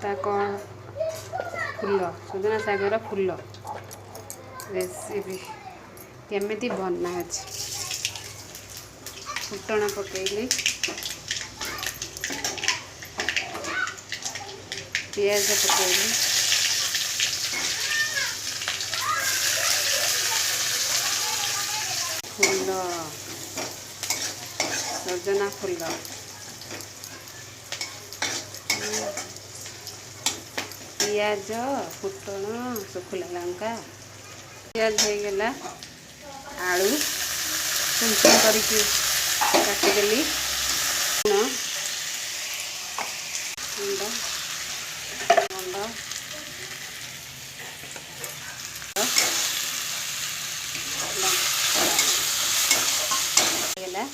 ता कौन फूल सजना सागर फूल रेसिपी केमिति बना फुटण पकईली पियाज पकईली फूल सजना फूल पियाज फुटण सुखला लंका पियाज हो गला आलू चुन चुन करके काटिदेली गला